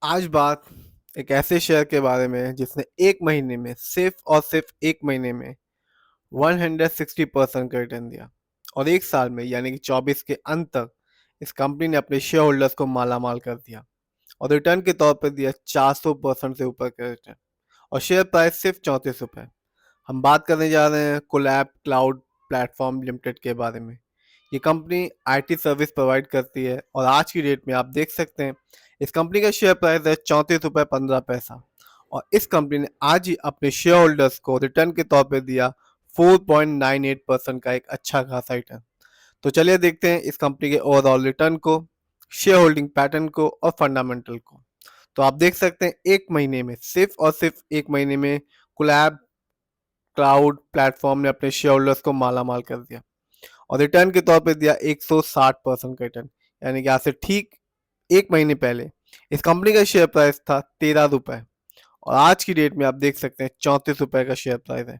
आज बात एक ऐसे शेयर के बारे में है जिसने एक महीने में सिर्फ एक महीने में 160% का रिटर्न दिया और एक साल में यानी कि 24 के अंत तक इस कंपनी ने अपने शेयर होल्डर्स को मालामाल कर दिया और रिटर्न के तौर पर दिया 400% से ऊपर का रिटर्न और शेयर प्राइस सिर्फ 34 रुपये। हम बात करने जा रहे हैं कोलैब क्लाउड प्लेटफॉर्म लिमिटेड के बारे में। ये कंपनी आईटी सर्विस प्रोवाइड करती है और आज की डेट में आप देख सकते हैं इस कंपनी का शेयर प्राइस है 34 रुपये 15 पैसा और इस कंपनी ने आज ही अपने शेयर होल्डर्स को रिटर्न के तौर पे दिया 4.98% का एक अच्छा खासा रिटर्न। तो चलिए देखते हैं इस कंपनी के ओवरऑल रिटर्न को, शेयर होल्डिंग पैटर्न को और फंडामेंटल को। तो आप देख सकते हैं एक महीने में सिर्फ एक महीने में कोलैब क्लाउड प्लेटफॉर्म ने अपने शेयर होल्डर्स को माला माल कर दिया और रिटर्न के तौर पे दिया 160% का रिटर्न। यानी कि आज से ठीक एक महीने पहले इस कंपनी का शेयर प्राइस था 13 रुपए और आज की डेट में आप देख सकते हैं 34 रुपए का शेयर प्राइस है।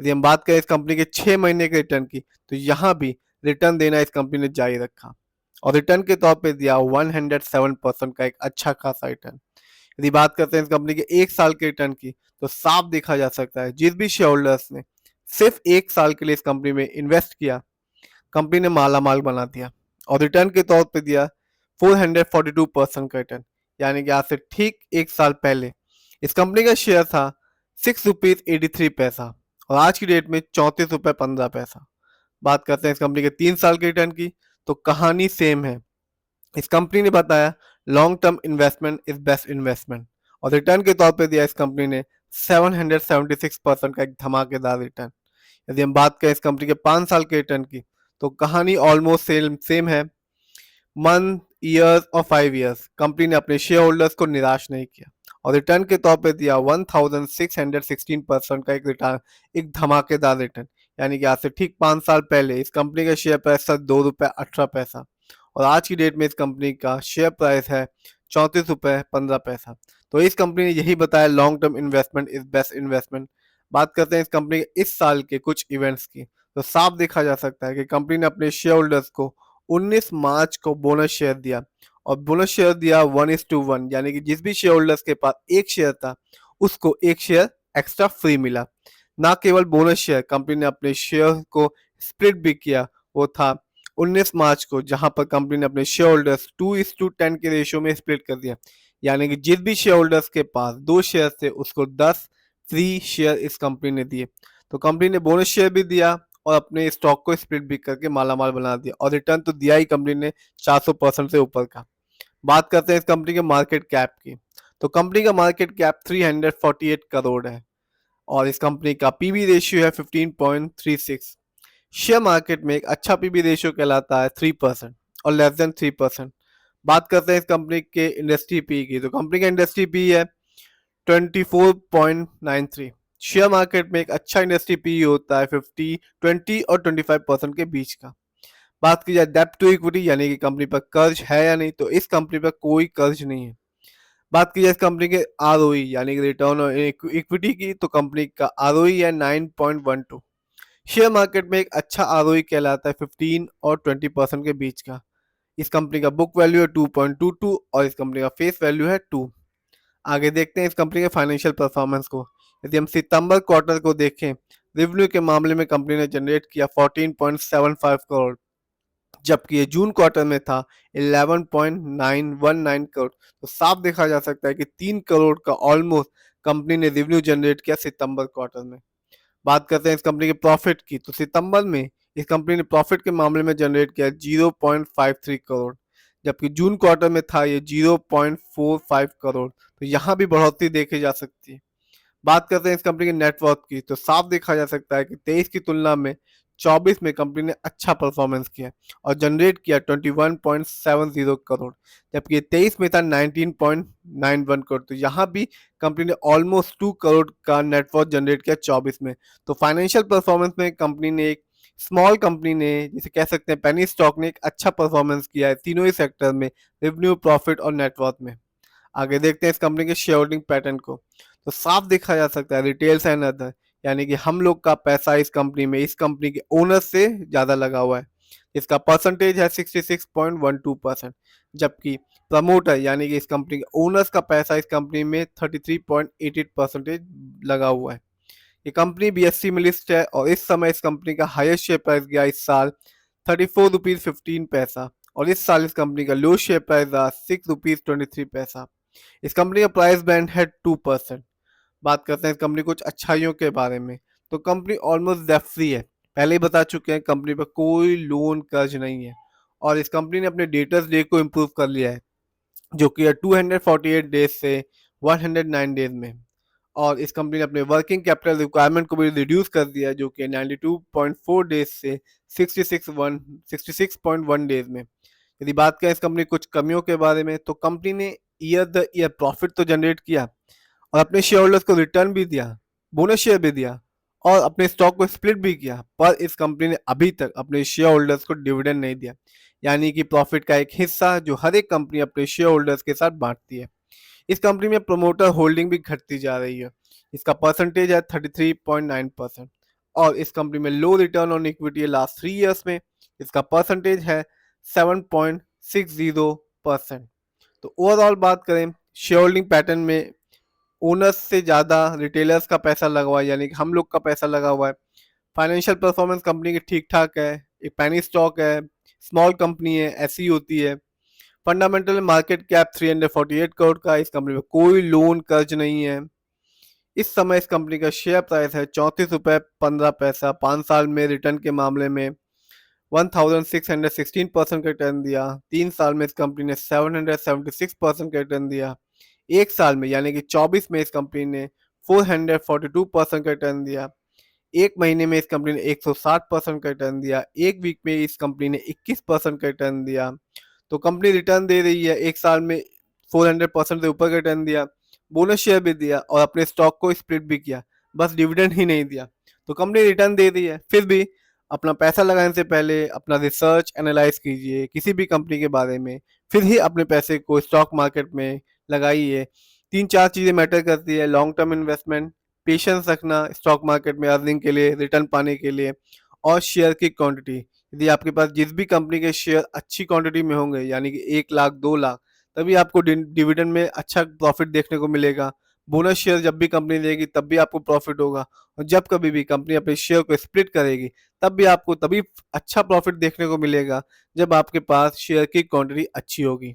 यदि हम बात करें इस कंपनी के 6 महीने के रिटर्न की तो यहाँ भी रिटर्न देना इस कंपनी ने जारी रखा और रिटर्न के तौर पे दिया 107% का एक अच्छा खासा रिटर्न। यदि बात करते हैं इस कंपनी के एक साल के रिटर्न की तो साफ देखा जा सकता है जिस भी शेयर होल्डर्स ने सिर्फ एक साल के लिए इस कंपनी में इन्वेस्ट किया, कंपनी ने माला माल बना दिया और रिटर्न के तौर पे दिया 442% का रिटर्न। यानी कि आज से ठीक एक साल पहले इस कंपनी का शेयर था 6 रुपीज 83 पैसा और आज की डेट में 34 रुपये 15 पैसा। बात करते हैं इस कंपनी के 3 साल के रिटर्न की तो कहानी सेम है। इस कंपनी ने बताया long term investment is best investment और रिटर्न के तौर पे दिया इस कंपनी ने 776% का एक धमाकेदार रिटर्न। यदि हम बात करें इस कंपनी के 5 साल के रिटर्न की तो कहानी ऑलमोस्ट सेम है। मंथ, ईयर्स और 5 ईयर्स कंपनी ने अपने शेयर होल्डर्स को निराश नहीं किया और रिटर्न के तौर पे दिया 1616% का एक रिटर्न, एक धमाकेदार रिटर्न। यानी कि आज से ठीक 5 साल पहले इस कंपनी का शेयर प्राइस था 2 रुपये 18 पैसा और आज की डेट में इस कंपनी का शेयर प्राइस है 34 रुपये 15 पैसा। तो इस कंपनी ने यही बताया long term investment is best investment. बात करते हैं इस कंपनी के इस साल के कुछ इवेंट्स की तो साफ देखा जा सकता है कि कंपनी ने अपने शेयर होल्डर्स को 19 मार्च को बोनस शेयर दिया और बोनस शेयर दिया 1:1, यानी कि जिस भी शेयर होल्डर्स के पास एक शेयर था उसको एक शेयर एक्स्ट्रा फ्री मिला। ना केवल बोनस शेयर, कंपनी ने अपने शेयर को स्प्लिट भी किया, वो था 19 मार्च को, जहां पर कंपनी ने अपने शेयर होल्डर्स 2:10 के रेशियो में स्प्लिट कर दिया। यानी कि जिस भी शेयर होल्डर्स के पास 2 शेयर थे उसको 10 फ्री शेयर इस कंपनी ने दिए। तो कंपनी ने बोनस शेयर भी दिया और अपने स्टॉक को स्प्लिट भी करके मालामाल बना दिया और रिटर्न तो दिया ही कंपनी ने 400% से ऊपर का। बात करते हैं इस कंपनी के मार्केट कैप की तो कंपनी का मार्केट कैप 348 करोड़ है और इस कंपनी का पीबी रेशियो है 15.36। शेयर मार्केट में एक अच्छा पीबी रेशियो कहलाता है 3% और लेस देन 3%। बात करते हैं इस कंपनी के इंडस्ट्री पी की तो कंपनी का इंडस्ट्री पी है 24.93। शेयर मार्केट में एक अच्छा इंडस्ट्री पी होता है 20 और 25% के बीच का। बात की जाए डेब्ट टू इक्विटी यानी कि कंपनी पर कर्ज है या नहीं तो इस कंपनी पर कोई कर्ज नहीं है। बात की जाए इस कंपनी के आरओई यानी कि रिटर्न ऑन इक्विटी की तो कंपनी का आरओई है 9.12। शेयर मार्केट में एक अच्छा आरओई कहलाता है 15 और 20% के बीच का। इस कंपनी का बुक वैल्यू है 2.22 और इस कंपनी का फेस वैल्यू है 2। आगे देखते हैं इस कंपनी के फाइनेंशियल परफॉर्मेंस को। यदि हम सितंबर क्वार्टर को देखें, रेवेन्यू के मामले में कंपनी ने जनरेट किया 14.75 करोड़, जबकि ये जून क्वार्टर में था 11.919 करोड़। तो साफ देखा जा सकता है कि 3 करोड़ का ऑलमोस्ट कंपनी ने रेवेन्यू जनरेट किया सितंबर क्वार्टर में। बात करते हैं इस कंपनी के प्रॉफिट की तो सितंबर में इस कंपनी ने प्रॉफिट के मामले में जनरेट किया 0.53 करोड़, जबकि जून क्वार्टर में था ये 0.45 करोड़। तो यहाँ भी बढ़ोतरी देखी जा सकती है। बात करते हैं इस कंपनी के नेटवर्क की तो साफ देखा जा सकता है कि 23 की तुलना में 24 में कंपनी ने अच्छा परफॉर्मेंस किया और जनरेट किया 21.70 करोड़, जबकि 23 में था 19.91 करोड़। तो यहाँ भी कंपनी ने ऑलमोस्ट 2 करोड़ का नेटवर्क जनरेट किया 24 में। तो फाइनेंशियल परफॉर्मेंस में कंपनी ने एक स्मॉल कंपनी ने जिसे कह सकते हैं पेनी स्टॉक ने एक अच्छा परफॉर्मेंस किया है तीनों ही सेक्टर में, रेवेन्यू, प्रॉफिट और नेटवर्क में। आगे देखते हैं इस कंपनी के शेयर होल्डिंग पैटर्न को तो साफ देखा जा सकता है रिटेल्स एंड अदर, यानी कि हम लोग का पैसा इस कंपनी में इस कंपनी के ओनर से ज़्यादा लगा हुआ है। इसका परसेंटेज है 66.12%, जबकि प्रमोटर यानी कि इस कंपनी के ओनर्स का पैसा इस कंपनी में 33.88% लगा हुआ है। ये कंपनी BSE में लिस्ट है और इस समय इस कंपनी का हाईएस्ट शेयर प्राइस गया इस साल 34 रुपीज 15 पैसा, और इस साल इस कंपनी का लो शेयर प्राइस रहा 6 रुपीज 23 पैसा। इस कंपनी का प्राइस बैंड है 2%। बात करते हैं इस कंपनी कुछ अच्छाइयों के बारे में, तो कंपनी ऑलमोस्ट डेट फ्री है। पहले ही बता चुके हैं कंपनी पर कोई लोन कर्ज नहीं है, और इस कंपनी ने अपने डेटर्स डे को इम्प्रूव कर लिया है, जो कि है 248 डेज से 109 डेज में। और इस कंपनी ने अपने वर्किंग कैपिटल रिक्वायरमेंट को भी रिड्यूस कर दिया है, जो कि 92.4 डेज से 66.1 डेज में। यदि बात करें इस कंपनी कुछ कमियों के बारे में, तो कंपनी ने ईयर द ईयर प्रॉफिट तो जनरेट किया और अपने शेयर होल्डर्स को रिटर्न भी दिया, बोनस शेयर भी दिया और अपने स्टॉक को स्प्लिट भी किया, पर इस कंपनी ने अभी तक अपने शेयर होल्डर्स को डिविडेंड नहीं दिया, यानी कि प्रॉफिट का एक हिस्सा जो हर एक कंपनी अपने शेयर होल्डर्स के साथ बांटती है। इस कंपनी में प्रमोटर होल्डिंग भी घटती जा रही है। इसका परसेंटेज है 33.9%, और इस कंपनी में लो रिटर्न ऑन इक्विटी है लास्ट 3 ईयर्स में। इसका परसेंटेज है 7.60%। तो ओवरऑल बात करें शेयर होल्डिंग पैटर्न में, ओनर्स से ज़्यादा रिटेलर्स का पैसा लगा हुआ है, यानी कि हम लोग का पैसा लगा हुआ है। फाइनेंशियल परफॉर्मेंस कंपनी की ठीक ठाक है, एक पैनी स्टॉक है, स्मॉल कंपनी है, ऐसी होती है। फंडामेंटल मार्केट कैप 348 करोड़ का, इस कंपनी में कोई लोन कर्ज नहीं है। इस समय इस कंपनी का शेयर प्राइस है 34 रुपये 15 पैसा। 5 साल में रिटर्न के मामले में 1616% का रिटर्न दिया। 3 साल में इस कंपनी ने 776% का रिटर्न दिया। 1 साल में यानी कि 24 में इस कंपनी ने 442% का रिटर्न दिया। 1 महीने में इस कंपनी ने 160% का रिटर्न दिया। 1 वीक में इस कंपनी ने 21% का रिटर्न दिया। तो कंपनी रिटर्न दे रही है, 1 साल में 400% से ऊपर का रिटर्न दिया, बोनस शेयर भी दिया और अपने स्टॉक को स्प्लिट भी किया, बस डिविडेंड ही नहीं दिया। तो कंपनी रिटर्न दे रही है। फिर भी अपना पैसा लगाने से पहले अपना रिसर्च एनालाइज कीजिए किसी भी कंपनी के बारे में, फिर ही अपने पैसे को स्टॉक मार्केट में लगाइए। 3-4 चीज़ें मैटर करती है: लॉन्ग टर्म इन्वेस्टमेंट, पेशेंस रखना स्टॉक मार्केट में अर्निंग के लिए, रिटर्न पाने के लिए, और शेयर की क्वांटिटी। यदि आपके पास जिस भी कंपनी के शेयर अच्छी क्वांटिटी में होंगे, यानी कि 1 लाख 2 लाख, तभी आपको डिविडेंड में अच्छा प्रॉफिट देखने को मिलेगा। बोनस शेयर जब भी कंपनी देगी तब भी आपको प्रॉफिट होगा, और जब कभी भी कंपनी अपने शेयर को स्प्लिट करेगी तब भी आपको तभी अच्छा प्रॉफिट देखने को मिलेगा, जब आपके पास शेयर की क्वांटिटी अच्छी होगी।